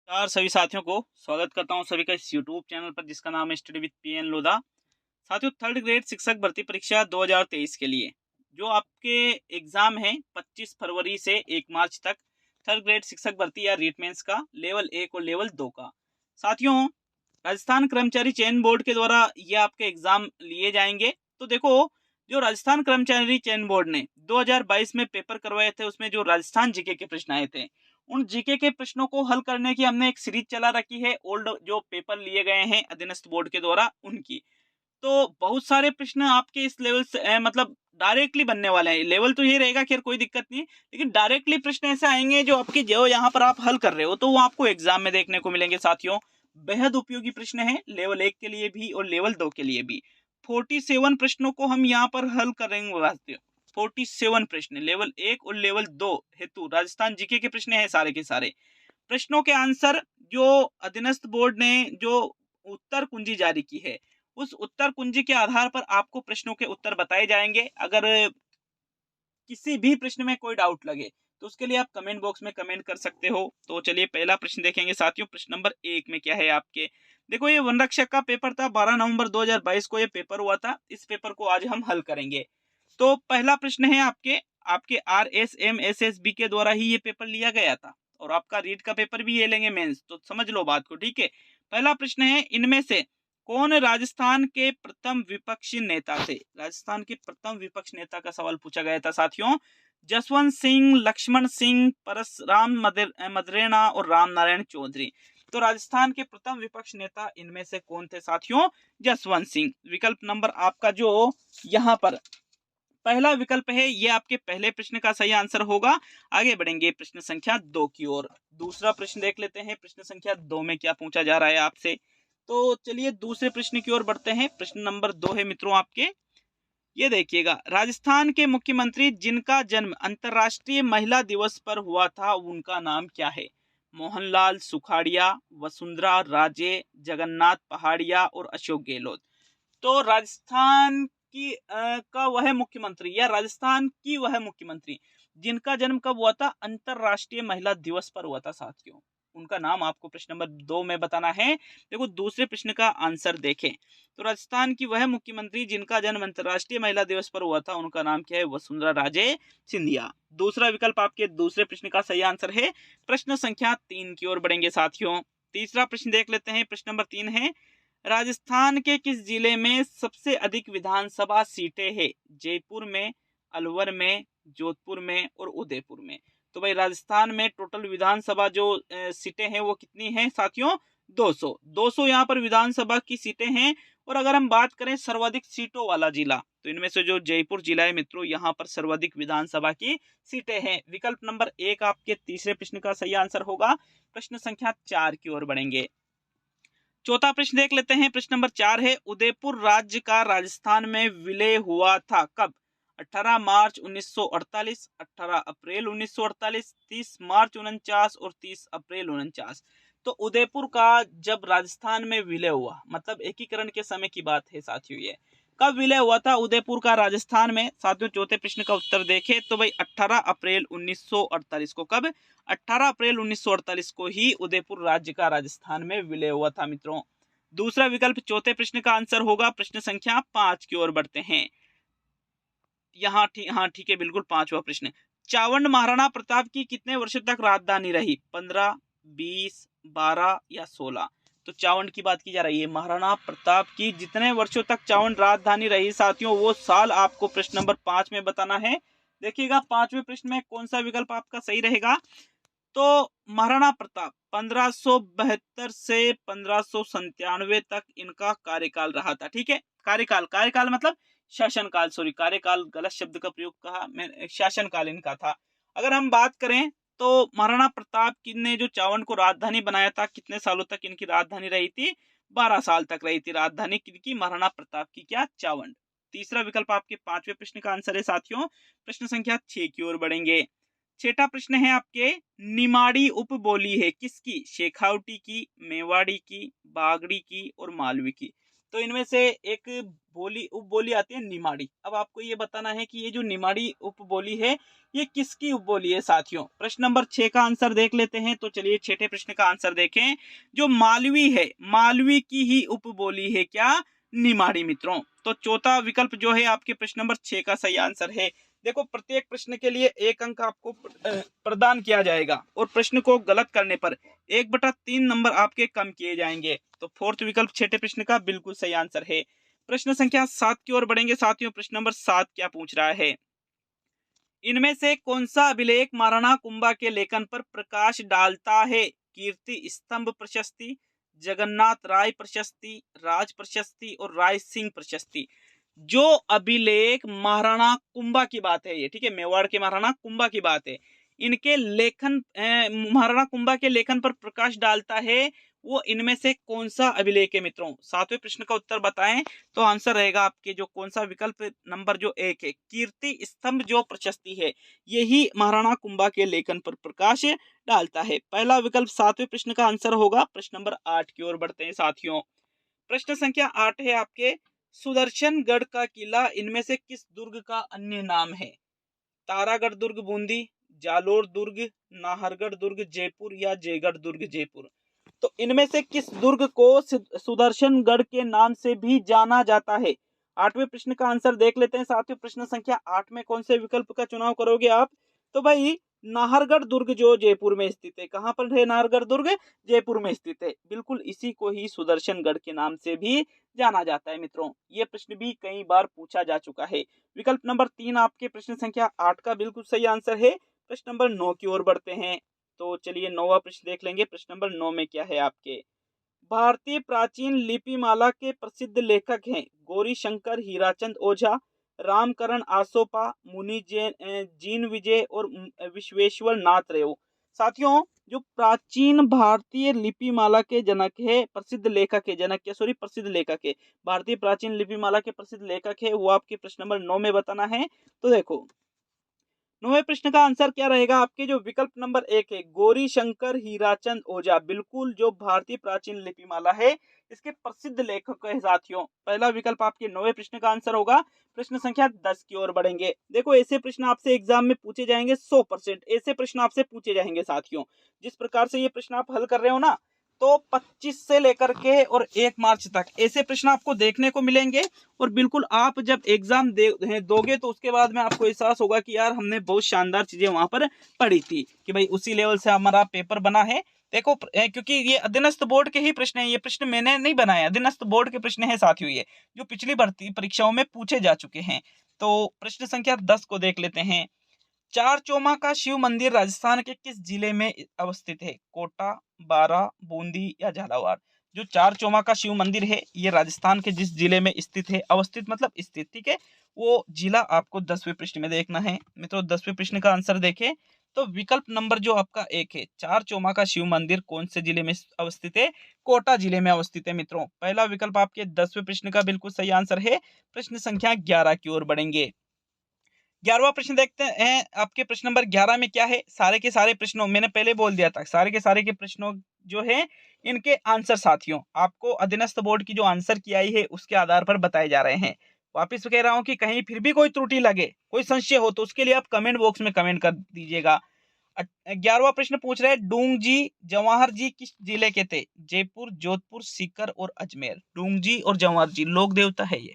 नमस्कार सभी साथियों को स्वागत करता हूं सभी का इस YouTube चैनल पर जिसका नाम है स्टडी विद पीएन लोधा। साथियों, थर्ड ग्रेड शिक्षक भर्ती परीक्षा 2023 के लिए जो आपके एग्जाम है 25 फरवरी से 1 मार्च तक, थर्ड ग्रेड शिक्षक भर्ती या रीट मेंस का लेवल 1 और लेवल 2 का। साथियों, राजस्थान कर्मचारी चयन बोर्ड के द्वारा ये आपके एग्जाम लिए जाएंगे। तो देखो, जो राजस्थान कर्मचारी चयन बोर्ड ने 2022 में पेपर करवाए थे, उसमें जो राजस्थान जीके के प्रश्न आए थे, उन जीके के प्रश्नों को हल करने की हमने एक सीरीज चला रखी है। ओल्ड जो पेपर लिए गए हैं अधीनस्थ बोर्ड के द्वारा उनकी, तो बहुत सारे प्रश्न आपके इस लेवल से मतलब डायरेक्टली बनने वाले हैं। लेवल तो ये रहेगा, खैर कोई दिक्कत नहीं, लेकिन डायरेक्टली प्रश्न ऐसे आएंगे जो आपके जो यहाँ पर आप हल कर रहे हो तो वो आपको एग्जाम में देखने को मिलेंगे। साथियों, बेहद उपयोगी प्रश्न है लेवल 1 के लिए भी और लेवल 2 के लिए भी। 47 प्रश्नों को हम यहाँ पर हल करेंगे साथियों। 47 प्रश्न लेवल 1 और लेवल 2 हेतु राजस्थान जीके के प्रश्न है। सारे के सारे प्रश्नों के आंसर जो अधीनस्थ बोर्ड ने जो उत्तर कुंजी जारी की है, उस उत्तर कुंजी के आधार पर आपको प्रश्नों के उत्तर बताए जाएंगे। अगर किसी भी प्रश्न में कोई डाउट लगे तो उसके लिए आप कमेंट बॉक्स में कमेंट कर सकते हो। तो चलिए पहला प्रश्न देखेंगे साथियों। प्रश्न नंबर 1 में क्या है आपके, देखो ये वन रक्षक का पेपर था। 12 नवंबर 2022 को ये पेपर हुआ था। इस पेपर को आज हम हल करेंगे। तो पहला प्रश्न है आपके आपके RSMSSB के द्वारा ही ये पेपर लिया गया था और आपका रीट का पेपर भी ये लेंगे मेंस, तो समझ लो बात को, ठीक है। पहला प्रश्न है, इनमें से कौन राजस्थान के प्रथम विपक्षी नेता थे। राजस्थान के प्रथम विपक्ष नेता का सवाल पूछा गया था साथियों। जसवंत सिंह, लक्ष्मण सिंह, परसराम मदरेना और राम नारायण चौधरी। तो राजस्थान के प्रथम विपक्ष नेता इनमें से कौन थे साथियों? जसवंत सिंह। विकल्प नंबर आपका जो यहाँ पर पहला विकल्प है, ये आपके पहले प्रश्न का सही आंसर होगा। आगे बढ़ेंगे प्रश्न संख्या 2 की ओर। दूसरा प्रश्न देख लेते हैं, प्रश्न संख्या 2 में क्या पूछा जा रहा है आपसे। तो चलिए दूसरे प्रश्न की ओर बढ़ते हैं। प्रश्न नंबर 2 है मित्रों आपके, ये देखिएगा, राजस्थान के मुख्यमंत्री जिनका जन्म अंतरराष्ट्रीय महिला दिवस पर हुआ था उनका नाम क्या है? मोहनलाल सुखाड़िया, वसुंधरा राजे, जगन्नाथ पहाड़िया और अशोक गहलोत। तो राजस्थान की का वह मुख्यमंत्री या राजस्थान की वह मुख्यमंत्री जिनका जन्म कब हुआ था? अंतरराष्ट्रीय महिला दिवस पर हुआ था साथियों। उनका नाम आपको प्रश्न नंबर 2 में बताना है। देखो दूसरे प्रश्न का आंसर देखें तो राजस्थान की वह मुख्यमंत्री जिनका जन्म अंतरराष्ट्रीय महिला दिवस पर हुआ था उनका नाम क्या है? वसुंधरा राजे सिंधिया। दूसरा विकल्प आपके दूसरे प्रश्न का सही आंसर है। प्रश्न संख्या 3 की ओर बढ़ेंगे साथियों। तीसरा प्रश्न देख लेते हैं। प्रश्न नंबर 3 है, राजस्थान के किस जिले में सबसे अधिक विधानसभा सीटें हैं? जयपुर में, अलवर में, जोधपुर में और उदयपुर में। तो भाई राजस्थान में टोटल विधानसभा जो सीटें हैं वो कितनी हैं साथियों? 200 यहाँ पर विधानसभा की सीटें हैं। और अगर हम बात करें सर्वाधिक सीटों वाला जिला, तो इनमें से जो जयपुर जिला है मित्रों, यहाँ पर सर्वाधिक विधानसभा की सीटें हैं। विकल्प नंबर 1 आपके तीसरे प्रश्न का सही आंसर होगा। प्रश्न संख्या 4 की ओर बढ़ेंगे। चौथा प्रश्न देख लेते हैं। प्रश्न नंबर 4 है, उदयपुर राज्य का राजस्थान में विलय हुआ था कब? 18 मार्च 1948, 18 अप्रैल 1948, 30 मार्च 49 और 30 अप्रैल 49। तो उदयपुर का जब राजस्थान में विलय हुआ, मतलब एकीकरण के समय की बात है साथियों, ये कब विलय हुआ था उदयपुर का राजस्थान में? साथियों चौथे प्रश्न का उत्तर देखें तो भाई 18 अप्रैल 1948 को। कब? 18 अप्रैल 1948 को ही उदयपुर राज्य का राजस्थान में विलय हुआ था मित्रों। दूसरा विकल्प चौथे प्रश्न का आंसर होगा। प्रश्न संख्या 5 की ओर बढ़ते हैं। यहाँ हाँ ठीक है, बिल्कुल पांचवा प्रश्न, चावंड महाराणा प्रताप की कितने वर्षों तक राजधानी रही? 15, 20, 12 या 16। तो चावंड की बात की जा रही है। महाराणा प्रताप की जितने वर्षों तक चावंड राजधानी रही साथियों, वो साल आपको प्रश्न नंबर 5 में बताना है। देखिएगा पांचवें प्रश्न में कौन सा विकल्प आपका सही रहेगा। तो महाराणा प्रताप 1572 से 1597 तक इनका कार्यकाल रहा था। ठीक है, कार्यकाल मतलब शासनकाल, सॉरी कार्यकाल गलत शब्द का प्रयोग कहा मैं, शासनकाल इनका था। अगर हम बात करें तो महाराणा प्रताप ने जो चावंड को राजधानी बनाया था, कितने सालों तक इनकी राजधानी रही थी? 12 साल तक रही थी राजधानी किनकी? महाराणा प्रताप की, क्या? चावंड। तीसरा विकल्प आपके पांचवें प्रश्न का आंसर है साथियों। प्रश्न संख्या 6 की ओर बढ़ेंगे। छठा प्रश्न है आपके, निमाड़ी उपबोली है किसकी? शेखावटी की, मेवाड़ी की, बागड़ी की और मालवी की। तो इनमें से एक बोली उपबोली आती है निमाड़ी। अब आपको ये बताना है कि ये जो निमाड़ी उपबोली है ये किसकी उपबोली है साथियों। प्रश्न नंबर 6 का आंसर देख लेते हैं। तो चलिए छठे प्रश्न का आंसर देखें। जो मालवी है, मालवी की ही उपबोली है क्या? निमाड़ी मित्रों। तो चौथा विकल्प जो है आपके प्रश्न नंबर 6 का सही आंसर है। देखो प्रत्येक प्रश्न के लिए 1 अंक आपको प्रदान किया जाएगा और प्रश्न को गलत करने पर 1/3 नंबर आपके कम किए जाएंगे। तो फोर्थ विकल्प छठे प्रश्न का बिल्कुल सही आंसर है। प्रश्न संख्या 7 की ओर बढ़ेंगे साथियों। प्रश्न नंबर 7 क्या पूछ रहा है? इनमें से कौन सा अभिलेख महाराणा कुंभा के लेखन पर प्रकाश डालता है? कीर्ति स्तंभ प्रशस्ति, जगन्नाथ राय प्रशस्ति, राज प्रशस्ति और राय सिंह प्रशस्ति। जो अभिलेख महाराणा कुंभा की बात है ये, ठीक है, मेवाड़ के महाराणा कुंभा की बात है, इनके लेखन महाराणा कुंभा के लेखन पर प्रकाश डालता है, वो इनमें से कौन सा अभिलेख है मित्रों? सातवें प्रश्न का उत्तर बताएं तो आंसर रहेगा आपके जो कौन सा विकल्प नंबर जो 1 है, कीर्ति स्तंभ जो प्रशस्ति है, यही महाराणा कुंभा के लेखन पर प्रकाश डालता है। पहला विकल्प सातवें प्रश्न का आंसर होगा। प्रश्न नंबर 8 की ओर बढ़ते हैं साथियों। प्रश्न संख्या 8 है आपके, सुदर्शनगढ़ का किला इनमें से किस दुर्ग का अन्य नाम है? तारागढ़ दुर्ग बूंदी, जालोर दुर्ग, नाहरगढ़ दुर्ग जयपुर या जयगढ़ दुर्ग जयपुर। तो इनमें से किस दुर्ग को सुदर्शनगढ़ के नाम से भी जाना जाता है? आठवें प्रश्न का आंसर देख लेते हैं साथियों। प्रश्न संख्या 8 में कौन से विकल्प का चुनाव करोगे आप? तो भाई नाहरगढ़ दुर्ग जो जयपुर में स्थित है। कहां पर है नाहरगढ़ दुर्ग? जयपुर में स्थित है। बिल्कुल इसी को ही सुदर्शनगढ़ के नाम से भी जाना जाता है मित्रों। ये प्रश्न भी कई बार पूछा जा चुका है। विकल्प नंबर 3 आपके प्रश्न संख्या 8 का बिल्कुल सही आंसर है। प्रश्न नंबर 9 की ओर बढ़ते हैं। तो चलिए 9वां प्रश्न देख लेंगे। प्रश्न नंबर 9 में क्या है आपके? भारतीय प्राचीन लिपिमाला के प्रसिद्ध लेखक हैं गौरी शंकर हीराचंद ओझा, रामकरण आसोपा, मुनि जीन विजय और विश्वेश्वर नाथ रेव। साथियों जो प्राचीन भारतीय लिपिमाला के जनक है, प्रसिद्ध लेखक है, जनक के सॉरी प्रसिद्ध लेखक है, भारतीय प्राचीन लिपिमाला के प्रसिद्ध लेखक है, वो आपके प्रश्न नंबर 9 में बताना है। तो देखो 9वें प्रश्न का आंसर क्या रहेगा आपके? जो विकल्प नंबर 1 है गौरी शंकर हीराचंद ओझा, बिल्कुल जो भारतीय प्राचीन लिपिमाला है इसके प्रसिद्ध लेखक है साथियों। पहला विकल्प आपके 9वें प्रश्न का आंसर होगा। प्रश्न संख्या 10 की ओर बढ़ेंगे। देखो ऐसे प्रश्न आपसे एग्जाम में पूछे जाएंगे, 100% ऐसे प्रश्न आपसे पूछे जाएंगे साथियों। जिस प्रकार से ये प्रश्न आप हल कर रहे हो ना, तो 25 से लेकर के और 1 मार्च तक ऐसे प्रश्न आपको देखने को मिलेंगे। और बिल्कुल आप जब एग्जाम दोगे तो उसके बाद में आपको एहसास होगा कि यार हमने बहुत शानदार चीजें वहां पर पढ़ी थी, कि भाई उसी लेवल से हमारा पेपर बना है। देखो क्योंकि ये अधीनस्थ बोर्ड के ही प्रश्न है, ये प्रश्न मैंने नहीं बनाया, अधीनस्थ बोर्ड के प्रश्न है साथियों, ये जो पिछली भर्ती परीक्षाओं में पूछे जा चुके हैं। तो प्रश्न संख्या 10 को देख लेते हैं। चार चौमा का शिव मंदिर राजस्थान के किस जिले में अवस्थित है? कोटा, बारा, बूंदी या झालावाड़। जो चार चौमा का शिव मंदिर है ये राजस्थान के जिस जिले में स्थित है, अवस्थित मतलब स्थित, ठीक है, वो जिला आपको 10वें प्रश्न में देखना है मित्रों। 10वें प्रश्न का आंसर देखें तो विकल्प नंबर जो आपका 1 है, चार चौमा का शिव मंदिर कौन से जिले में अवस्थित है? कोटा जिले में अवस्थित है मित्रों। पहला विकल्प आपके 10वें प्रश्न का बिल्कुल सही आंसर है। प्रश्न संख्या 11 की ओर बढ़ेंगे। 11वां प्रश्न देखते हैं आपके। प्रश्न नंबर 11 में क्या है? सारे के सारे प्रश्नों, मैंने पहले बोल दिया था, सारे के सारे के प्रश्नों जो है इनके आंसर साथियों आपको अधीनस्थ बोर्ड की जो आंसर की आई है उसके आधार पर बताए जा रहे हैं। वापिस कह रहा हूं कि कहीं फिर भी कोई त्रुटि लगे, कोई संशय हो तो उसके लिए आप कमेंट बॉक्स में कमेंट कर दीजिएगा। 11वां प्रश्न पूछ रहे हैं डूंग जी जवाहर जी किस जिले के थे? जयपुर, जोधपुर, सीकर और अजमेर। डूंग जी और जवाहर जी लोक देवता है ये,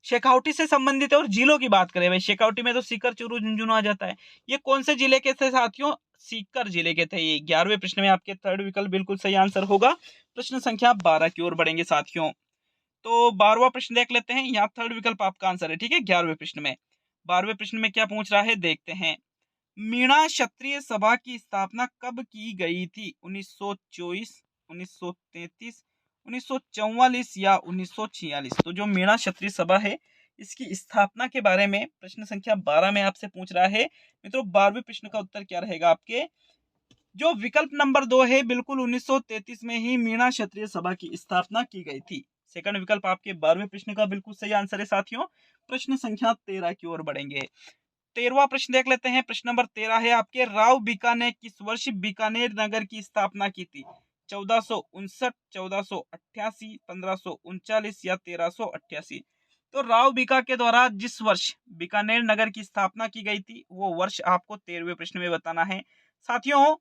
शेखावटी से संबंधित है। और जिलों की बात करें भाई, शेखावटी में तो सीकर, चूरू, झुंझुनू आ जाता है। ये कौन से जिले के थे साथियों? सीकर जिले के थे ये। 11वें प्रश्न में आपके थर्ड विकल्प बिल्कुल सही आंसर होगा। प्रश्न संख्या 12 की ओर बढ़ेंगे साथियों। तो 12वां प्रश्न देख लेते हैं। यहाँ थर्ड विकल्प आपका आंसर है, ठीक है। 11वें प्रश्न में 12वें प्रश्न में क्या पूछ रहा है देखते हैं। मीणा क्षत्रिय सभा की स्थापना कब की गई थी? 1924, 1933, 1944 या 1946। तो जो मीणा क्षत्रिय सभा है इसकी स्थापना के बारे में प्रश्न संख्या 12 में आपसे पूछ रहा है मित्रों। 12वें प्रश्न का उत्तर क्या रहेगा आपके? जो विकल्प नंबर 2 है, बिल्कुल 1933 में ही मीणा क्षत्रिय सभा की स्थापना की गई थी। सेकंड विकल्प आपके 12वें प्रश्न का बिल्कुल सही आंसर है साथियों। प्रश्न संख्या 13 की ओर बढ़ेंगे। 13वां प्रश्न देख लेते हैं। प्रश्न नंबर 13 है आपके, राव बीकानेर किस वर्ष बीकानेर नगर की स्थापना की थी? 1459, 1488, 1539 या 1388। तो राव बीका के द्वारा जिस वर्ष बीकानेर नगर की स्थापना की गई थी वो वर्ष आपको 13वें प्रश्न में बताना है। साथियों,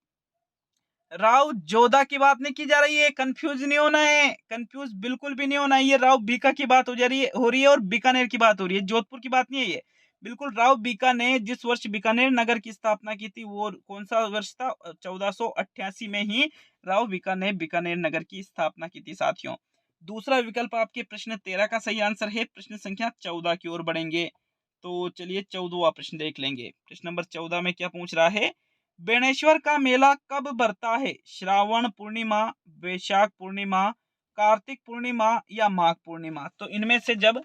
राव जोधा की बात नहीं की जा रही है, कंफ्यूज नहीं होना है, कंफ्यूज बिल्कुल भी नहीं होना है। ये राव बीका की बात हो रही है और बीकानेर की बात हो रही है, जोधपुर की बात नहीं है ये। बिल्कुल राव बीका ने जिस वर्ष बीकानेर नगर की स्थापना की थी वो कौन सा वर्ष था? 1488 में ही राव बीका ने बीकानेर नगर की स्थापना की थी साथियों। दूसरा विकल्प आपके प्रश्न 13 का सही आंसर है। प्रश्न संख्या 14 की ओर बढ़ेंगे। तो चलिए 14वां प्रश्न देख लेंगे। प्रश्न नंबर 14 में क्या पूछ रहा है? बेणेश्वर का मेला कब भरता है? श्रावण पूर्णिमा, वैशाख पूर्णिमा, कार्तिक पूर्णिमा या माघ पूर्णिमा? तो इनमें से जब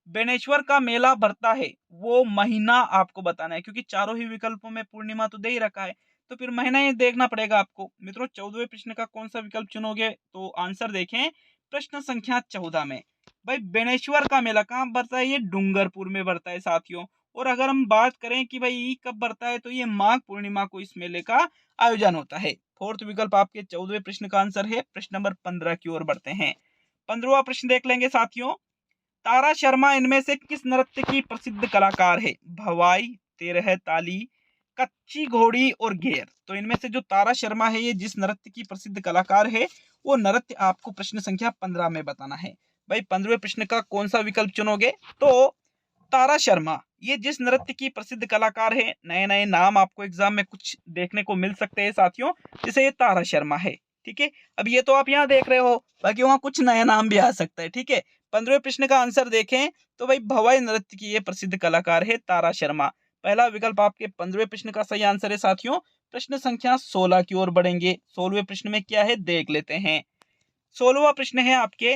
बेणेश्वर का मेला भरता है वो महीना आपको बताना है, क्योंकि चारों ही विकल्पों में पूर्णिमा तो दे ही रखा है, तो फिर महीना ही देखना पड़ेगा आपको। मित्रों 14वें प्रश्न का कौन सा विकल्प चुनोगे? तो आंसर देखें प्रश्न संख्या 14 में। भाई बेणेश्वर का मेला कहाँ भरता है? ये डूंगरपुर में भरता है साथियों। और अगर हम बात करें कि भाई कब भरता है तो ये माघ पूर्णिमा को इस मेले का आयोजन होता है। फोर्थ विकल्प आपके 14वें प्रश्न का आंसर है। प्रश्न नंबर 15 की ओर बढ़ते हैं। 15वां प्रश्न देख लेंगे साथियों। तारा शर्मा इनमें से किस नृत्य की प्रसिद्ध कलाकार है? भवाई, तेरह ताली, कच्ची घोड़ी और घेर। तो इनमें से जो तारा शर्मा है ये जिस नृत्य की प्रसिद्ध कलाकार है वो नृत्य आपको प्रश्न संख्या 15 में बताना है। भाई 15वें प्रश्न का कौन सा विकल्प चुनोगे? तो तारा शर्मा ये जिस नृत्य की प्रसिद्ध कलाकार है, नए नए नाम आपको एग्जाम में कुछ देखने को मिल सकते हैं साथियों, जैसे ये तारा शर्मा है। ठीक है, अब ये तो आप यहाँ देख रहे हो, बाकी वहां कुछ नया नाम भी आ सकता है। ठीक है, 15वें प्रश्न का आंसर देखें तो भाई भवाई नृत्य की ये प्रसिद्ध कलाकार है तारा शर्मा। पहला विकल्प आपके 15वें प्रश्न का सही आंसर है साथियों। प्रश्न संख्या 16 की ओर बढ़ेंगे। 16वें प्रश्न में क्या है देख लेते हैं। 16वां प्रश्न है आपके,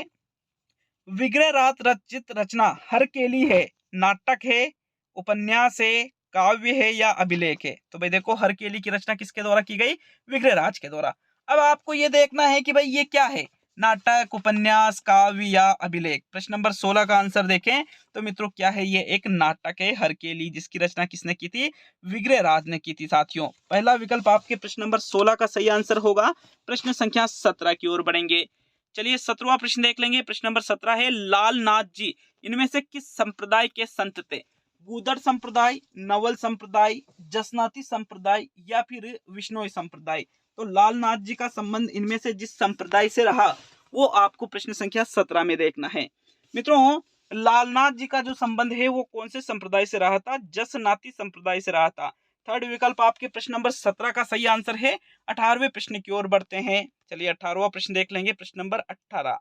विग्रह रात रचित रचना हरकेली है, नाटक है, उपन्यास है, काव्य है या अभिलेख है? तो भाई देखो हरकेली की रचना किसके द्वारा की गई? विग्रहराज के द्वारा। अब आपको ये देखना है कि भाई ये क्या है, नाटक, उपन्यास, काव्य या अभिलेख। प्रश्न नंबर 16 का आंसर देखें तो मित्रों क्या है, ये एक नाटक है हरकेली, जिसकी रचना किसने की थी? विग्रहराज ने की थी साथियों। पहला विकल्प आपके प्रश्न नंबर 16 का सही आंसर होगा। प्रश्न संख्या 17 की ओर बढ़ेंगे। चलिए 17वां प्रश्न देख लेंगे। प्रश्न नंबर 17 है, लाल नाथ जी इनमें से किस संप्रदाय के संत थे? गूदड़ संप्रदाय, नवल संप्रदाय, जसनाती संप्रदाय या फिर विष्णोई संप्रदाय? तो लाल नाथ जी का संबंध इनमें से जिस संप्रदाय से रहा वो आपको प्रश्न संख्या 17 में देखना है। मित्रों लालनाथ जी का जो संबंध है वो कौन से संप्रदाय से रहा था? जसनाती संप्रदाय से रहा था। थर्ड विकल्प आपके प्रश्न नंबर 17 का सही आंसर है। 18वें प्रश्न की ओर बढ़ते हैं। चलिए 18वां प्रश्न देख लेंगे। प्रश्न नंबर 18,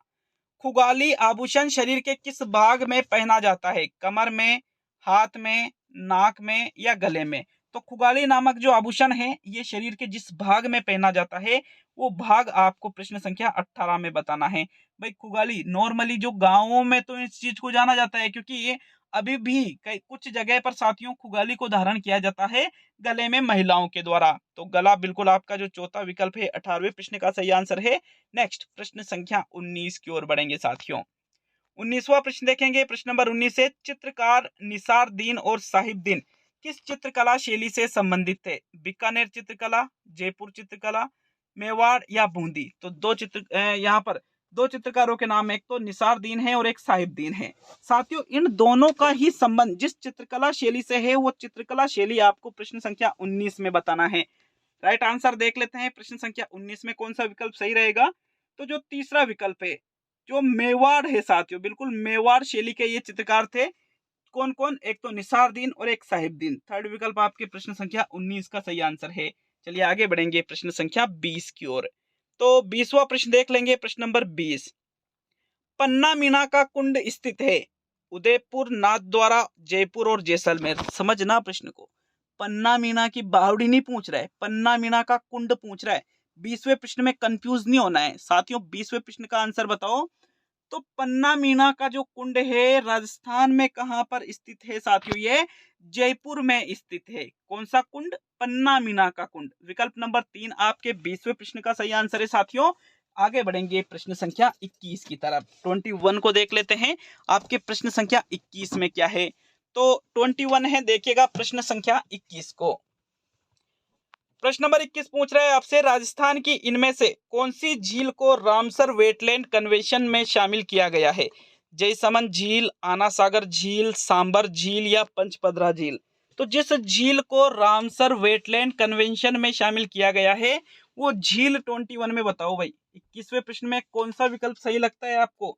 खुगाली आभूषण शरीर के किस भाग में पहना जाता है? कमर में, हाथ में, नाक में या गले में? तो खुगाली नामक जो आभूषण है ये शरीर के जिस भाग में पहना जाता है वो भाग आपको प्रश्न संख्या 18 में बताना है। भाई खुगाली नॉर्मली जो गांवों में तो इस चीज को जाना जाता है, क्योंकि ये अभी भी कई कुछ जगह पर साथियों खुगाली को धारण किया जाता है गले में महिलाओं के द्वारा। तो गला बिल्कुल आपका जो चौथा विकल्प है 18वें प्रश्न का सही आंसर है। नेक्स्ट प्रश्न संख्या 19 की ओर बढ़ेंगे साथियों। 19वां प्रश्न देखेंगे। प्रश्न नंबर 19 है, चित्रकार निसारदीन और साहिबदीन किस चित्रकला शैली से संबंधित थे? बीकानेर चित्रकला, जयपुर चित्रकला, मेवाड़ या बूंदी? तो यहाँ पर दो चित्रकारों के नाम, एक तो निसारदीन है और एक साहिबदीन है। साथियों इन दोनों का ही संबंध जिस चित्रकला शैली से है वो चित्रकला शैली आपको प्रश्न संख्या 19 में बताना है। राइट आंसर देख लेते हैं। प्रश्न संख्या 19 में कौन सा विकल्प सही रहेगा? तो जो तीसरा विकल्प है जो मेवाड़ है साथियों, बिल्कुल मेवाड़ शैली के ये चित्रकार थे। कौन कौन? एक तो निसारदीन और एक साहिबदीन। थर्ड विकल्प आपके प्रश्न संख्या 19 का सही आंसर है। चलिए आगे बढ़ेंगे प्रश्न संख्या 20 की ओर। तो 20वां प्रश्न देख लेंगे। प्रश्न नंबर 20, पन्ना मीना का कुंड स्थित है उदयपुर, नाथद्वारा, जयपुर और जैसलमेर? समझना प्रश्न को, पन्ना मीना की बावड़ी नहीं पूछ रहा है, पन्ना मीना का कुंड पूछ रहा है। 20वें प्रश्न में कंफ्यूज नहीं होना है साथियों। 20वें प्रश्न का आंसर बताओ। तो पन्ना मीना का जो कुंड है राजस्थान में कहां पर स्थित है साथियों? ये जयपुर में स्थित है। कौन सा कुंड? पन्ना मीना का कुंड। विकल्प नंबर 3 आपके 20वें प्रश्न का सही आंसर है साथियों। आगे बढ़ेंगे प्रश्न संख्या 21 की तरफ। 21 को देख लेते हैं आपके प्रश्न संख्या 21 में क्या है। तो 21 है, देखिएगा प्रश्न संख्या 21 को। प्रश्न नंबर 21 पूछ रहा है आपसे, राजस्थान की इनमें से कौन सी झील को रामसर वेटलैंड कन्वेंशन में शामिल किया गया है? जयसमंद झील, आना सागर झील, सांबर झील या पंचपदरा झील? तो जिस झील को रामसर वेटलैंड कन्वेंशन में शामिल किया गया है वो झील 21 में बताओ भाई। 21वें प्रश्न में कौन सा विकल्प सही लगता है आपको?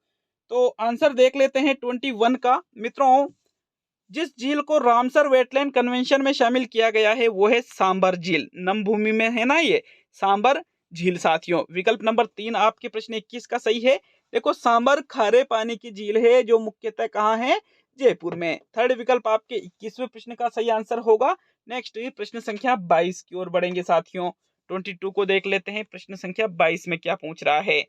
तो आंसर देख लेते हैं 21 का। मित्रों, जिस झील को रामसर वेटलैंड कन्वेंशन में शामिल किया गया है वो है सांबर झील। नमभूमि में है ना ये सांबर झील साथियों। विकल्प नंबर 3 आपके प्रश्न 21 का सही है। देखो, सांबर खारे पानी की झील है जो मुख्यतः कहाँ है? जयपुर में। थर्ड विकल्प आपके 21वें प्रश्न का सही आंसर होगा। नेक्स्ट प्रश्न संख्या 22 की ओर बढ़ेंगे साथियों। 22 को देख लेते हैं, प्रश्न संख्या 22 में क्या पूछ रहा है।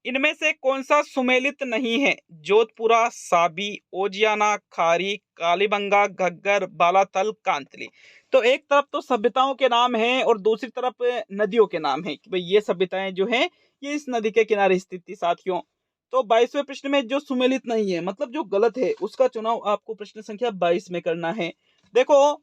इनमें से कौन सा सुमेलित नहीं है? जोधपुरा, साबी, ओजियाना, खारी, कालीबंगा, घग्गर, बालातल, कांतली? तो एक तरफ तो सभ्यताओं के नाम हैं और दूसरी तरफ नदियों के नाम हैं कि भाई ये सभ्यताएं जो हैं ये इस नदी के किनारे स्थित थी साथियों। तो 22वें प्रश्न में जो सुमेलित नहीं है मतलब जो गलत है उसका चुनाव आपको प्रश्न संख्या 22 में करना है। देखो,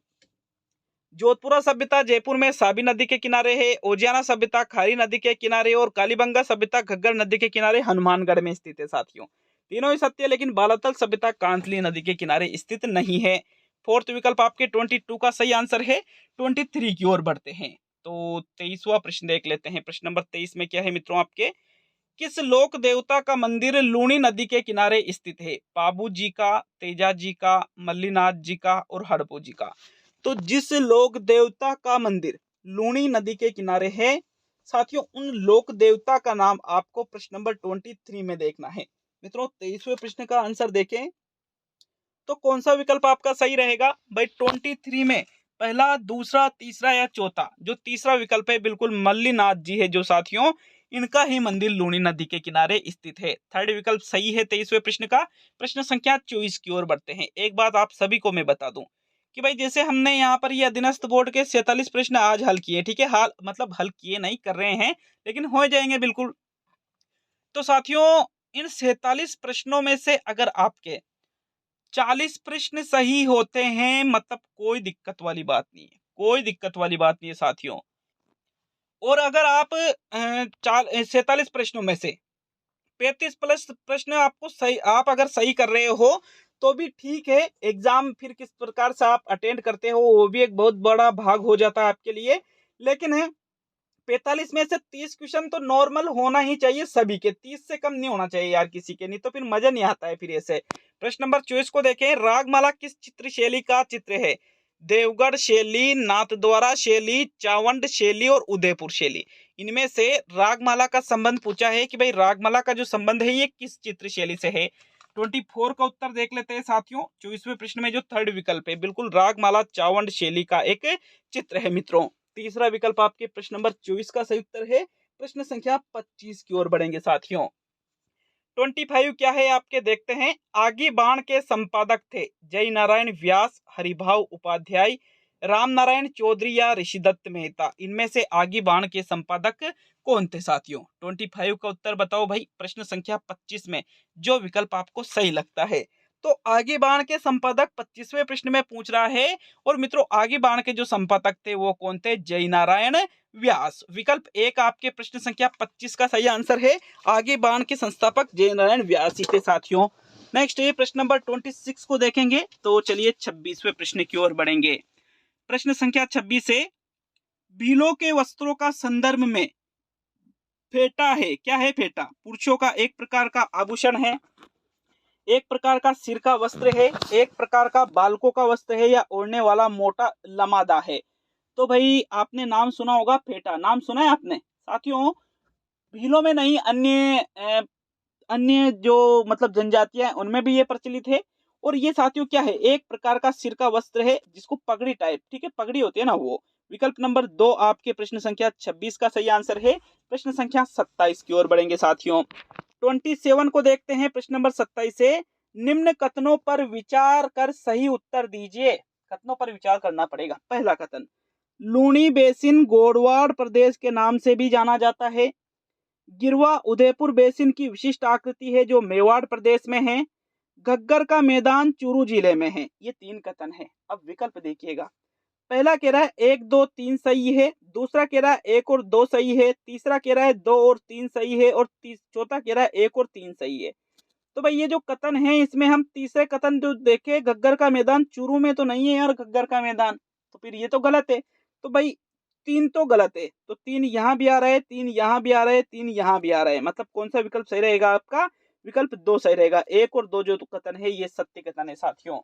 जोधपुरा सभ्यता जयपुर में साबी नदी के किनारे है, ओजियाना सभ्यता खारी नदी के किनारे और कालीबंगा सभ्यता घग्गर नदी के किनारे हनुमानगढ़ में स्थित है साथियों। तीनों ही सत्य है, लेकिन बालातल सभ्यता कांतली नदी के किनारे स्थित नहीं है। फोर्थ विकल्प आपके 22 का सही आंसर है। 23 की ओर बढ़ते हैं तो 23वां प्रश्न देख लेते हैं। प्रश्न नंबर 23 में क्या है मित्रों आपके? किस लोक देवता का मंदिर लूणी नदी के किनारे स्थित है? पाबू जी का, तेजा जी का, मल्लीनाथ जी का और हड़पू जी का? तो जिस लोक देवता का मंदिर लूणी नदी के किनारे है साथियों, उन लोक देवता का नाम आपको प्रश्न नंबर 23 में देखना है। मित्रों, 23वें प्रश्न का आंसर देखें तो कौन सा विकल्प आपका सही रहेगा भाई? 23 में पहला, दूसरा, तीसरा या चौथा? जो तीसरा विकल्प है बिल्कुल मल्लीनाथ जी है जो साथियों, इनका ही मंदिर लूणी नदी के किनारे स्थित है। थर्ड विकल्प सही है 23वें प्रश्न का। प्रश्न संख्या 24 की ओर बढ़ते हैं। एक बात आप सभी को मैं बता दूं कि भाई जैसे हमने यहाँ पर ये अधीनस्थ बोर्ड के 47 प्रश्न आज हल किए, ठीक है, हाल मतलब हल किए नहीं, कर रहे हैं, लेकिन हो जाएंगे बिल्कुल। तो साथियों, इन 47 प्रश्नों में से अगर आपके 40 प्रश्न सही होते हैं मतलब कोई दिक्कत वाली बात नहीं है, कोई दिक्कत वाली बात नहीं है साथियों। और अगर आप 47 प्रश्नों में से 35 प्लस प्रश्न आपको सही, आप अगर सही कर रहे हो तो भी ठीक है। एग्जाम फिर किस प्रकार से आप अटेंड करते हो वो भी एक बहुत बड़ा भाग हो जाता है आपके लिए। लेकिन है 45 में से 30 क्वेश्चन तो नॉर्मल होना ही चाहिए सभी के, 30 से कम नहीं होना चाहिए यार किसी के, नहीं तो फिर मजा नहीं आता है फिर ऐसे। प्रश्न नंबर 24 को देखें। रागमाला किस चित्र शैली का चित्र है? देवगढ़ शैली, नाथद्वारा शैली, चावंड शैली और उदयपुर शैली? इनमें से रागमाला का संबंध पूछा है कि भाई रागमाला का जो संबंध है ये किस चित्र शैली से है? 24 का उत्तर देख लेते हैं साथियों। 24वें प्रश्न में जो थर्ड विकल्प है बिल्कुल रागमाला चावंड शैली का एक चित्र है मित्रों। तीसरा विकल्प आपके प्रश्न नंबर 24 का सही उत्तर है। प्रश्न संख्या 25 की ओर बढ़ेंगे साथियों। 25 क्या है आपके देखते हैं। आगी बाण के संपादक थे जय नारायण व्यास, हरिभाव उपाध्याय, राम नारायण चौधरी या ऋषिदत्त मेहता? इनमें से आगी बाण के संपादक कौन थे साथियों? 25 का उत्तर बताओ भाई प्रश्न संख्या 25 में जो विकल्प आपको सही लगता है। तो आगे बाण के संपादक 25वें प्रश्न में पूछ रहा है। और मित्रों, आगे बाण के जो संपादक थे वो कौन थे? जय नारायण व्यास। विकल्प एक आपके प्रश्न संख्या 25 का सही आंसर है। आगे बाण के संस्थापक जय नारायण व्यास ही थे साथियों। नेक्स्ट ये प्रश्न नंबर 26 को देखेंगे तो चलिए 26वें प्रश्न की ओर बढ़ेंगे। प्रश्न संख्या 26 है, भीलों के वस्त्रों का संदर्भ में फेटा है। क्या है फेटा? पुरुषों का एक प्रकार का आभूषण है, एक प्रकार का सिर का वस्त्र है, एक प्रकार का बालकों का वस्त्र है या ओढ़ने वाला मोटा लमादा है? तो भाई आपने नाम सुना होगा फेटा, नाम सुना है आपने साथियों? भीलों में नहीं, अन्य जो मतलब जनजातियां उनमें भी ये प्रचलित है। और ये साथियों क्या है? एक प्रकार का सिर का वस्त्र है जिसको पगड़ी टाइप, ठीक है, पगड़ी होती है ना वो। विकल्प नंबर 2 आपके प्रश्न संख्या 26 का सही आंसर है। प्रश्न संख्या 27 की ओर बढ़ेंगे साथियों। 27 को देखते हैं। प्रश्न नंबर 27 से निम्न कथनों पर विचार कर सही उत्तर दीजिए। कथनों पर विचार करना पड़ेगा। पहला कथन, लूणी बेसिन गोडवाड़ प्रदेश के नाम से भी जाना जाता है। गिरवा उदयपुर बेसिन की विशिष्ट आकृति है जो मेवाड़ प्रदेश में है। घग्गर का मैदान चूरू जिले में है। ये 3 कथन है। अब विकल्प देखिएगा। पहला कह रहा है 1 2 3 सही है, दूसरा कह रहा है 1 और 2 सही है, तीसरा कह रहा है 2 और 3 सही है, और चौथा कह रहा है 1 और 3 सही है। तो भाई ये जो कथन है इसमें हम तीसरे कथन जो देखे, घग्गर का मैदान चूरू में तो नहीं है यार घग्गर का मैदान, तो फिर ये तो गलत है। तो भाई 3 तो गलत है, तो 3 यहाँ भी आ रहा है, 3 यहाँ भी आ रहा है, 3 यहाँ भी आ रहा है, मतलब कौन सा विकल्प सही रहेगा आपका? विकल्प 2 सही रहेगा। 1 और 2 जो कथन है ये सत्य कथन है साथियों।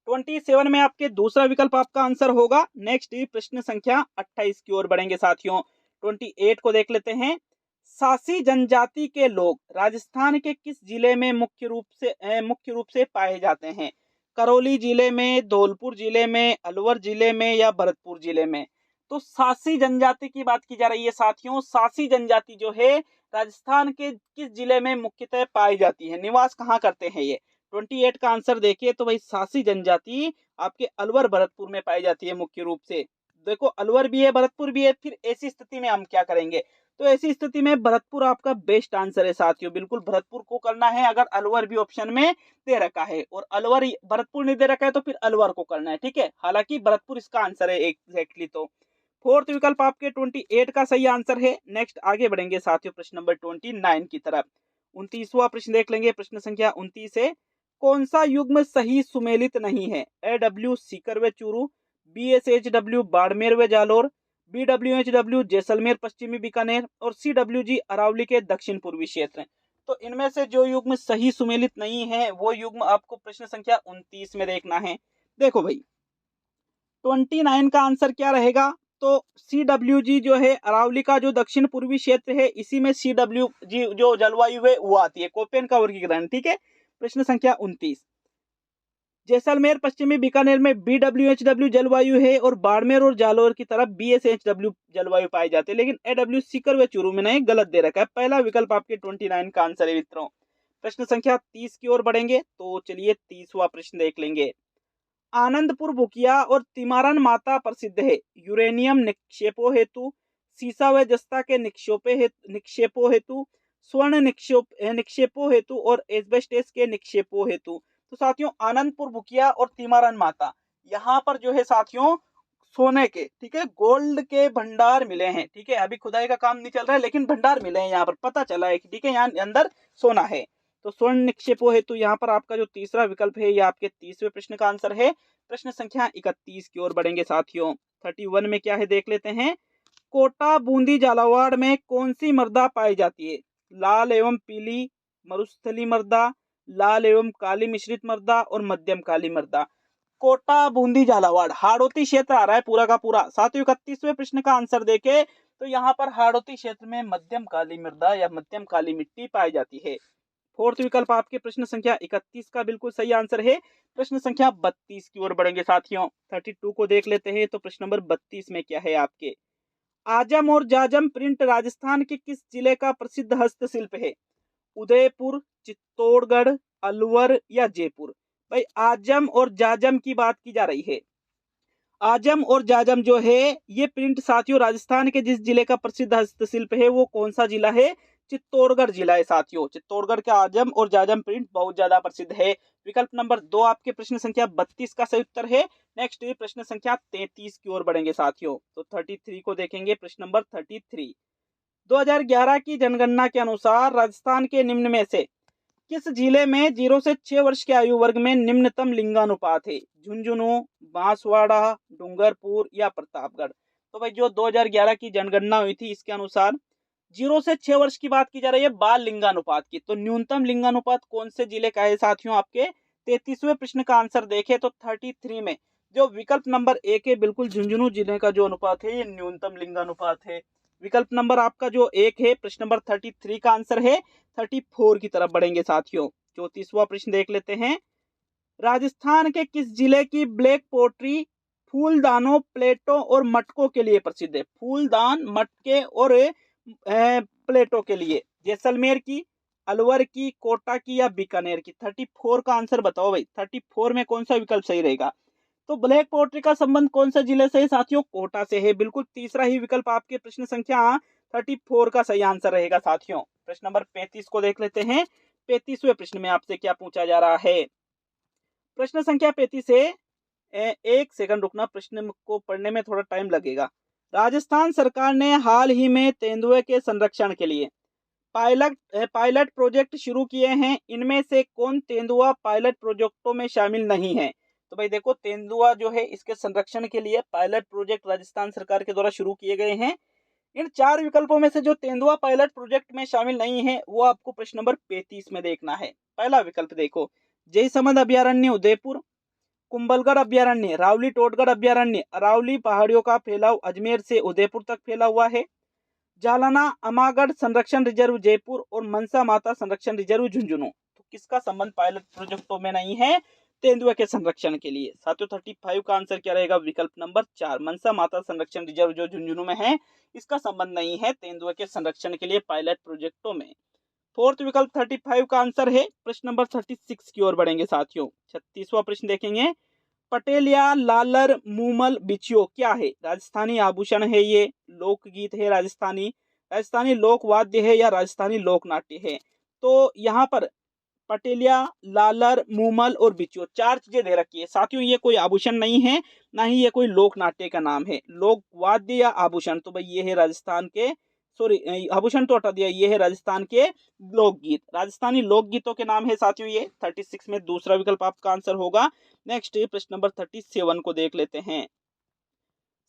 27 में आपके दूसरा विकल्प आपका आंसर होगा। नेक्स्ट प्रश्न संख्या 28 की ओर बढ़ेंगे साथियों। 28 को देख लेते हैं। सासी जनजाति के लोग राजस्थान के किस जिले में मुख्य रूप से पाए जाते हैं? करौली जिले में, धौलपुर जिले में, अलवर जिले में या भरतपुर जिले में? तो सासी जनजाति की बात की जा रही है साथियों। सासी जनजाति जो है राजस्थान के किस जिले में मुख्यतः पाई जाती है, निवास कहाँ करते हैं ये? 28 का आंसर देखिए तो भाई सासी जनजाति आपके अलवर भरतपुर में पाई जाती है मुख्य रूप से। देखो अलवर भी है, भरतपुर भी है, फिर ऐसी स्थिति में हम क्या करेंगे? तो ऐसी स्थिति में भरतपुर आपका बेस्ट आंसर है साथियों। बिल्कुल भरतपुर को करना है अगर अलवर भी ऑप्शन में दे रखा है, और अलवर भरतपुर नहीं दे रखा है तो फिर अलवर को करना है, ठीक है। हालांकि भरतपुर इसका आंसर है एग्जैक्टली। तो फोर्थ विकल्प आपके 28 का सही आंसर है। नेक्स्ट आगे बढ़ेंगे साथियों प्रश्न नंबर 29 की तरफ। 29वां प्रश्न देख लेंगे। प्रश्न संख्या 29 है, कौन सा युग्म सही सुमेलित नहीं है? AW सीकर व चूरू, BSHW बाड़मेर व जालोर, BWHW जैसलमेर पश्चिमी बीकानेर, और CWG अरावली के दक्षिण पूर्वी क्षेत्र। तो इनमें से जो युग्म सही सुमेलित नहीं है वो युग्म आपको प्रश्न संख्या 29 में देखना है। देखो भाई 29 का आंसर क्या रहेगा? तो CWG जो है अरावली का जो दक्षिण पूर्वी क्षेत्र है, इसी में CWG जो जलवायु है वो आती है, कोपेन का वर्गीकरण, ठीक है। प्रश्न संख्या 29। जैसलमेर पश्चिमी बीकानेर में BWHW जलवायु है, और बाड़मेर और जालोर की तरफ BSHW जलवायु पाई जाती है, लेकिन AW सीकर व चूरू में नहीं, गलत दे रखा है। पहला विकल्प आपके 29 का आंसर है मित्रों। प्रश्न संख्या 30 की ओर बढ़ेंगे। तो चलिए 30वां प्रश्न देख लेंगे। आनंदपुर बुकिया और तिमारन माता प्रसिद्ध है यूरेनियम निक्षेपों हेतु, सीसा व जस्ता के निक्षेपों हेतु, स्वर्ण निक्षेपों हेतु, और एस्बेस्टस के निक्षेपों हेतु। तो साथियों आनंदपुर बुकिया और तिमारन माता यहाँ पर जो है साथियों सोने के, ठीक है, गोल्ड के भंडार मिले हैं, ठीक है। अभी खुदाई का काम नहीं चल रहा है लेकिन भंडार मिले हैं यहाँ पर, पता चला है कि ठीक है यहाँ अंदर सोना है। तो स्वर्ण निक्षेपों हेतु यहाँ पर आपका जो तीसरा विकल्प है ये आपके 30वें प्रश्न का आंसर है। प्रश्न संख्या 31 की ओर बढ़ेंगे साथियों। 31 में क्या है देख लेते हैं। कोटा बूंदी झालावाड़ में कौन सी मृदा पाई जाती है? लाल एवं पीली मरुस्थली मृदा, लाल एवं काली मिश्रित मृदा, और मध्यम काली मृदा। कोटा बूंदी झालावाड़ हाड़ौती क्षेत्र आ रहा है पूरा का पूरा साथियों। 31वें प्रश्न का आंसर देखे तो यहाँ पर हाड़ौती क्षेत्र में मध्यम काली मृदा या मध्यम काली मिट्टी पाई जाती है। फोर्थ विकल्प आपके प्रश्न संख्या 31 का बिल्कुल सही आंसर है। प्रश्न संख्या 32 की ओर बढ़ेंगे साथियों। 32 को देख लेते हैं। तो प्रश्न नंबर 32 में क्या है आपके। आजम और जाजम प्रिंट राजस्थान के किस जिले का प्रसिद्ध हस्तशिल्प है? उदयपुर, चित्तौड़गढ़, अलवर या जयपुर? भाई आजम और जाजम की बात की जा रही है। आजम और जाजम जो है ये प्रिंट साथियों राजस्थान के जिस जिले का प्रसिद्ध हस्तशिल्प है वो कौन सा जिला है? चित्तौड़गढ़ जिला है साथियों। चित्तौड़गढ़ का आजम और जाजम प्रिंट बहुत ज्यादा प्रसिद्ध है। विकल्प नंबर 2 आपके प्रश्न संख्या 32 का सही उत्तर है। नेक्स्ट प्रश्न संख्या 33 की ओर बढ़ेंगे साथियों। तो 33 को देखेंगे। प्रश्न नंबर 33, 2011 की जनगणना के अनुसार राजस्थान के निम्न में से किस जिले में 0 से 6 वर्ष के आयु वर्ग में निम्नतम लिंगानुपात है? झुंझुनू, बांसवाड़ा, डूंगरपुर या प्रतापगढ़? तो भाई जो 2011 की जनगणना हुई थी इसके अनुसार 0 से 6 वर्ष की बात की जा रही है बाल लिंगानुपात की। तो न्यूनतम लिंगानुपात कौन से जिले का है साथियों? आपके 33वें प्रश्न का आंसर देखें तो 33 में जो विकल्प नंबर 1 है बिल्कुल झुंझुनू जिले का जो अनुपात है ये न्यूनतम लिंगानुपात है। विकल्प नंबर आपका जो 1 है प्रश्न नंबर 33 का आंसर है। 34 की तरफ बढ़ेंगे साथियों। 34वां प्रश्न देख लेते हैं। राजस्थान के किस जिले की ब्लैक पोट्री फूलदानों, प्लेटों और मटकों के लिए प्रसिद्ध है? फूलदान, मटके और प्लेटों के लिए। जैसलमेर की, अलवर की, कोटा की या बीकानेर की? 34 का आंसर बताओ भाई। 34 में कौन सा विकल्प सही रहेगा? तो ब्लैक पोट्री का संबंध कौन सा जिले से है साथियों? कोटा से है। बिल्कुल तीसरा ही विकल्प आपके प्रश्न संख्या 34 का सही आंसर रहेगा साथियों। प्रश्न नंबर 35 को देख लेते हैं। 35वें प्रश्न में आपसे क्या पूछा जा रहा है। प्रश्न संख्या 35 है, एक सेकंड रुकना, प्रश्न को पढ़ने में थोड़ा टाइम लगेगा। राजस्थान सरकार ने हाल ही में तेंदुए के संरक्षण के लिए पायलट प्रोजेक्ट शुरू किए हैं। इनमें से कौन तेंदुआ पायलट प्रोजेक्टों में शामिल नहीं है? तो भाई देखो, तेंदुआ जो है इसके संरक्षण के लिए पायलट प्रोजेक्ट राजस्थान सरकार के द्वारा शुरू किए गए हैं। इन 4 विकल्पों में से जो तेंदुआ पायलट प्रोजेक्ट में शामिल नहीं है वो आपको प्रश्न नंबर 35 में देखना है। पहला विकल्प देखो, जयसमंद अभयारण्य उदयपुर, कुंभलगढ़ अभयारण्य, रावली टोटगढ़ अभयारण्य, अरावली पहाड़ियों का फैलाव अजमेर से उदयपुर तक फैला हुआ है, जालना अमागढ़ संरक्षण रिजर्व जयपुर और मनसा माता संरक्षण रिजर्व झुंझुनू। तो किसका संबंध पायलट प्रोजेक्टों में नहीं है तेंदुए के संरक्षण के लिए? साथियों 35 का आंसर क्या रहेगा? विकल्प नंबर 4, मनसा माता संरक्षण रिजर्व जो झुंझुनू में है, इसका संबंध नहीं है तेंदुए के संरक्षण के लिए पायलट प्रोजेक्टों में। फोर्थ विकल्प 35 का आंसर है। प्रश्न नंबर 36 की ओर बढ़ेंगे साथियों। 36वां प्रश्न देखेंगे, पटेलिया लालर मूमल बिछियो क्या है? राजस्थानी आभूषण है ये, लोकगीत है राजस्थानी लोक वाद्य है या राजस्थानी लोक नाट्य है? तो यहाँ पर पटेलिया, लालर, मूमल और बिछियो 4 चीजें दे रखी है साथियों। ये कोई आभूषण नहीं है, ना ही ये कोई लोक नाट्य का नाम है। लोक वाद्य या आभूषण, तो भाई ये है राजस्थान के, सॉरी आभूषण तो हटा दिया, ये है राजस्थान के लोकगीत। राजस्थानी लोकगीतों के नाम है साथियों ये। 36 में दूसरा विकल्प आपका आंसर होगा। नेक्स्ट प्रश्न नंबर 37 को देख लेते हैं।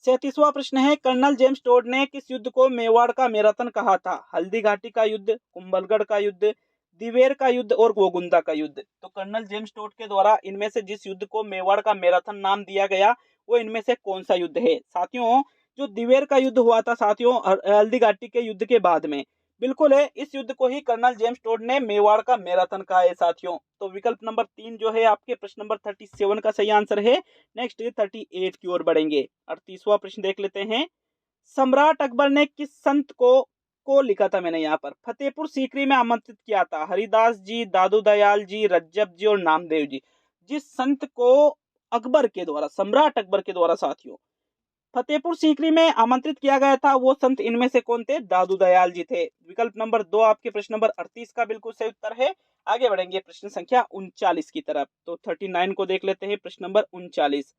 37वां प्रश्न है, कर्नल जेम्स टोड ने किस युद्ध को मेवाड़ का मैराथन कहा था? हल्दी घाटी का युद्ध, कुंभलगढ़ का युद्ध, दिवेर का युद्ध और गोगुंदा का युद्ध। तो कर्नल जेम्स टोड के द्वारा इनमें से जिस युद्ध को मेवाड़ का मैराथन नाम दिया गया वो इनमें से कौन सा युद्ध है? साथियों जो दिवेर का युद्ध हुआ था साथियों हल्दी घाटी के युद्ध के बाद में, बिल्कुल है, इस युद्ध को ही कर्नल जेम्स टोड ने मेवाड़ का मैराथन कहा है साथियों। तो विकल्प नंबर 3 जो है आपके प्रश्न नंबर 37 का सही आंसर है। नेक्स्ट 38 की ओर बढ़ेंगे। 38वां प्रश्न देख लेते हैं, सम्राट अकबर ने किस संत को लिखा था? मैंने यहाँ पर फतेहपुर सीकरी में आमंत्रित किया था। हरिदास जी, दादू दयाल जी, रज्जब जी और नामदेव जी। जिस संत को अकबर के द्वारा, सम्राट अकबर के द्वारा साथियों फतेहपुर सीकरी में आमंत्रित किया गया था, वो संत इनमें से कौन थे? दादू दयाल जी थे। विकल्प नंबर 2 आपके प्रश्न नंबर 38 का बिल्कुल सही उत्तर है। आगे बढ़ेंगे प्रश्न संख्या 39 की तरफ। तो 39 को देख लेते हैं। प्रश्न नंबर 39,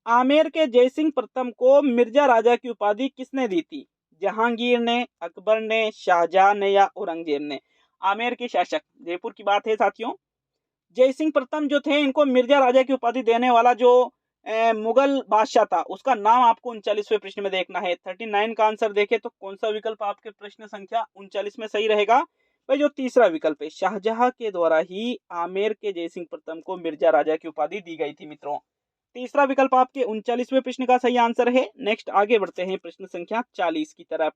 आमेर के जयसिंह प्रथम को मिर्जा राजा की उपाधि किसने दी थी? जहांगीर ने, अकबर ने, शाहजहां ने या औरंगजेब ने? आमेर के शासक, जयपुर की बात है साथियों, जयसिंह प्रथम जो थे इनको मिर्जा राजा की उपाधि देने वाला जो मुगल बादशाह था उसका नाम आपको 39वें प्रश्न में देखना है। 39 का आंसर देखें तो कौन सा विकल्प आपके प्रश्न संख्या 39 में सही रहेगा? भाई जो तीसरा विकल्प है, शाहजहां के द्वारा ही आमेर के जयसिंह प्रथम को मिर्जा राजा की उपाधि दी गई थी मित्रों। तीसरा विकल्प आपके 39वें प्रश्न का सही आंसर है। नेक्स्ट आगे बढ़ते हैं प्रश्न संख्या 40 की तरफ।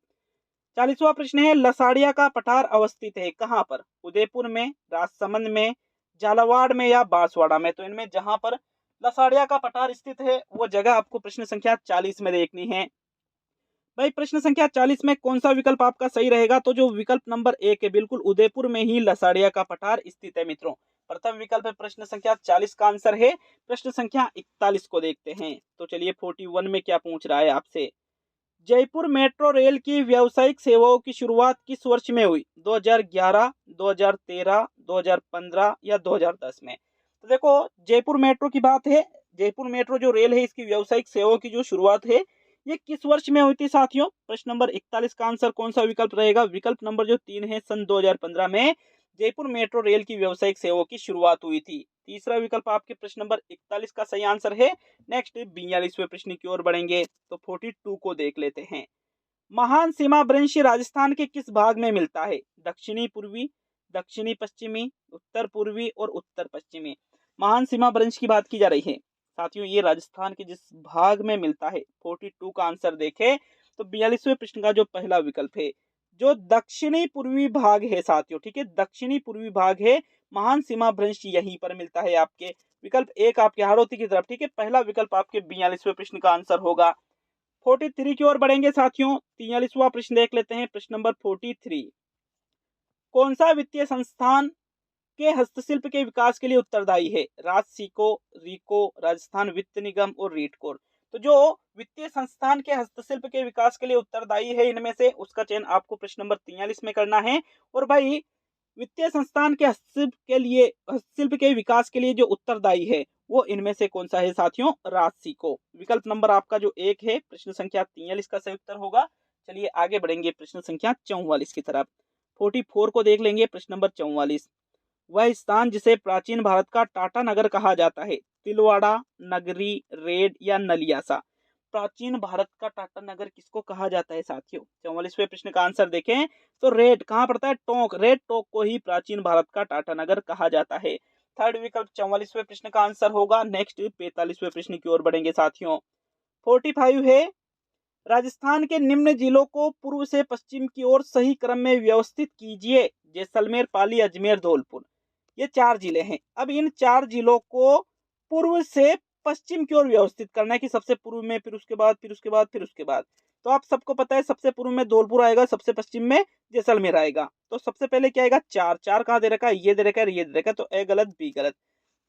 40वां प्रश्न है, लसाड़िया का पठार अवस्थित है कहाँ पर? उदयपुर में, राजसमंद में, झालावाड़ में या बांसवाड़ा में? तो इनमें जहां पर लसाड़िया का पठार स्थित है वो जगह आपको प्रश्न संख्या 40 में देखनी है। भाई प्रश्न संख्या 40 में कौन सा विकल्प आपका सही रहेगा? तो जो विकल्प नंबर 1 है, बिल्कुल उदयपुर में ही लसाड़िया का पठार स्थित है मित्रों। प्रथम विकल्प है प्रश्न संख्या 40 का आंसर है। प्रश्न संख्या 41 को देखते हैं। तो चलिए 41 में क्या पूछ रहा है आपसे, जयपुर मेट्रो रेल की व्यावसायिक सेवाओं की शुरुआत किस वर्ष में हुई? 2011, 2013, 2015 या 2010 में? तो देखो जयपुर मेट्रो की बात है। जयपुर मेट्रो जो रेल है इसकी व्यावसायिक सेवाओं की जो शुरुआत है ये किस वर्ष में हुई थी साथियों? प्रश्न नंबर 41 का आंसर कौन सा विकल्प रहेगा? विकल्प नंबर जो 3 है, सन 2015 में जयपुर मेट्रो रेल की व्यावसायिक सेवाओं की शुरुआत हुई थी। तीसरा विकल्प आपके प्रश्न नंबर 41 का सही आंसर है। नेक्स्ट 42वें प्रश्न की ओर बढ़ेंगे। तो 42 को देख लेते हैं, महान सीमा वृक्ष राजस्थान के किस भाग में मिलता है? दक्षिणी पूर्वी, दक्षिणी पश्चिमी, उत्तर पूर्वी और उत्तर पश्चिमी? महान सीमा वृक्ष की बात की जा रही है साथियों, ये राजस्थान के जिस भाग में मिलता है। 42 का आंसर देखें तो 42वें प्रश्न का जो पहला विकल्प है जो दक्षिणी पूर्वी भाग है साथियों, ठीक है, दक्षिणी पूर्वी भाग है, महान सीमा वृक्ष यहीं पर मिलता है आपके। विकल्प 1 आपके हाड़ौती की तरफ, ठीक है, पहला विकल्प आपके 42वें प्रश्न का आंसर होगा। 43 की ओर बढ़ेंगे साथियों। 43वां प्रश्न देख लेते हैं। प्रश्न नंबर 43, कौन सा वित्तीय संस्थान के हस्तशिल्प के विकास के लिए उत्तरदायी है? राजसिको, रिको, राजस्थान वित्त निगम और रीटकोर? तो जो वित्तीय संस्थान के हस्तशिल्प के विकास के लिए उत्तरदायी है इनमें से उसका चयन आपको प्रश्न नंबर 43 में करना है। और भाई वित्तीय संस्थान के हस्तशिल्प के विकास के लिए जो उत्तरदायी है वो इनमें से कौन सा है साथियों? राशि को। विकल्प नंबर आपका जो 1 है प्रश्न संख्या 43 का सही उत्तर होगा। चलिए आगे बढ़ेंगे प्रश्न संख्या 44 की तरफ। 44 को देख लेंगे। प्रश्न नंबर 44, वह स्थान जिसे प्राचीन भारत का टाटा नगर कहा जाता है, तिलवाड़ा, नगरी, रेड या नलियासा। प्राचीन भारत का टाटा नगर किसको कहा जाता है साथियों? 44वें प्रश्न का आंसर देखें तो रेड कहाँ पड़ता है? टोंक, रेड टोंक को ही प्राचीन भारत का टाटा नगर कहा जाता है। थर्ड विकल्प 44वें प्रश्न का आंसर होगा। नेक्स्ट 45वें प्रश्न की ओर बढ़ेंगे साथियों। 45 है, राजस्थान के निम्न जिलों को पूर्व से पश्चिम की ओर सही क्रम में व्यवस्थित कीजिए। जैसलमेर, पाली, अजमेर, धौलपुर। ये 4 जिले हैं। अब इन 4 जिलों को पूर्व से पश्चिम की ओर व्यवस्थित करना है कि सबसे पूर्व में, फिर उसके बाद, फिर उसके बाद, फिर उसके बाद। तो आप सबको पता है सबसे पूर्व में धौलपुर आएगा, सबसे पश्चिम में जैसलमेर आएगा। तो सबसे पहले क्या आएगा? 4। 4 कहाँ दे रखा है? ये दे रखा है, ये दे रखा है, तो ए गलत, बी गलत।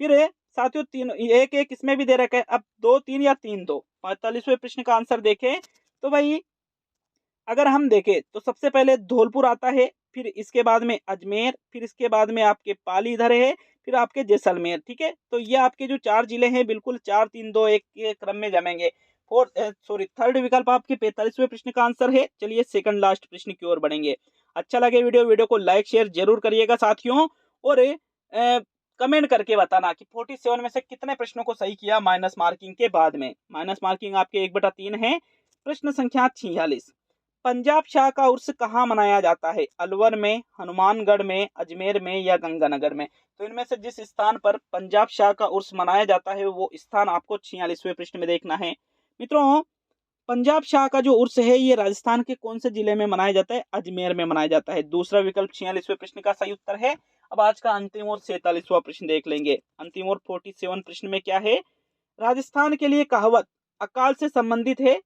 फिर साथियों 3, 1 1 इसमें भी दे रखा है। अब 2 3 या 3 2। 45वें प्रश्न का आंसर देखें तो भाई अगर हम देखें तो सबसे पहले धौलपुर आता है, फिर इसके बाद में अजमेर, फिर इसके बाद में आपके पाली इधर है, फिर आपके जैसलमेर। ठीक है, तो ये आपके जो 4 जिले हैं बिल्कुल 4 3 2 1 के क्रम में जमेंगे। थर्ड विकल्प आपके 45वें प्रश्न का आंसर है। चलिए सेकंड लास्ट प्रश्न की ओर बढ़ेंगे। अच्छा लगे वीडियो को लाइक शेयर जरूर करिएगा साथियों, और कमेंट करके बताना कि 47 में से कितने प्रश्नों को सही किया माइनस मार्किंग के बाद में। माइनस मार्किंग आपके 1/3 है। प्रश्न संख्या 46, पंजाब शाह का उर्स कहाँ मनाया जाता है? अलवर में, हनुमानगढ़ में, अजमेर में या गंगानगर में। तो इनमें से जिस स्थान पर पंजाब शाह का उर्स मनाया जाता है वो स्थान आपको 46वें प्रश्न में देखना है। मित्रों, पंजाब शाह का जो उर्स है ये राजस्थान के कौन से जिले में मनाया जाता है? अजमेर में मनाया जाता है। दूसरा विकल्प 46वें प्रश्न का सही उत्तर है। अब आज का अंतिम और 47वां प्रश्न देख लेंगे। अंतिम और 47 प्रश्न में क्या है? राजस्थान के लिए कहावत अकाल से संबंधित है।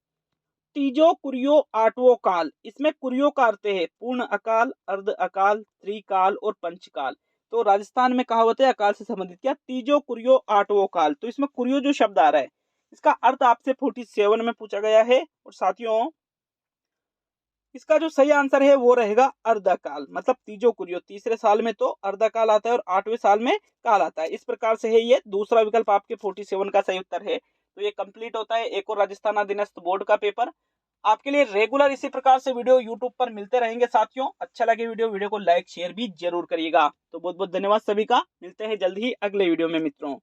तीजो कुरियो आठवो काल। इसमें कुरियो का अर्थ है पूर्ण अकाल, अर्ध अकाल, त्रिकाल और पंचकाल। तो राजस्थान में कहावत है अकाल से संबंधित क्या? तीजो कुरियो आठवो काल। तो इसमें कुरियो जो शब्द आ रहा है इसका अर्थ आपसे 47 में पूछा गया है। और साथियों इसका जो सही आंसर है वो रहेगा अर्धकाल। मतलब तीजो कुरियो, तीसरे साल में तो अर्धकाल आता है और 8वें साल में काल आता है। इस प्रकार से है ये। दूसरा विकल्प आपके 47 का सही उत्तर है। तो ये कंप्लीट होता है एक और राजस्थान अधीनस्थ बोर्ड का पेपर। आपके लिए रेगुलर इसी प्रकार से वीडियो यूट्यूब पर मिलते रहेंगे साथियों। अच्छा लगे वीडियो को लाइक शेयर भी जरूर करिएगा। तो बहुत बहुत धन्यवाद सभी का। मिलते हैं जल्द ही अगले वीडियो में मित्रों।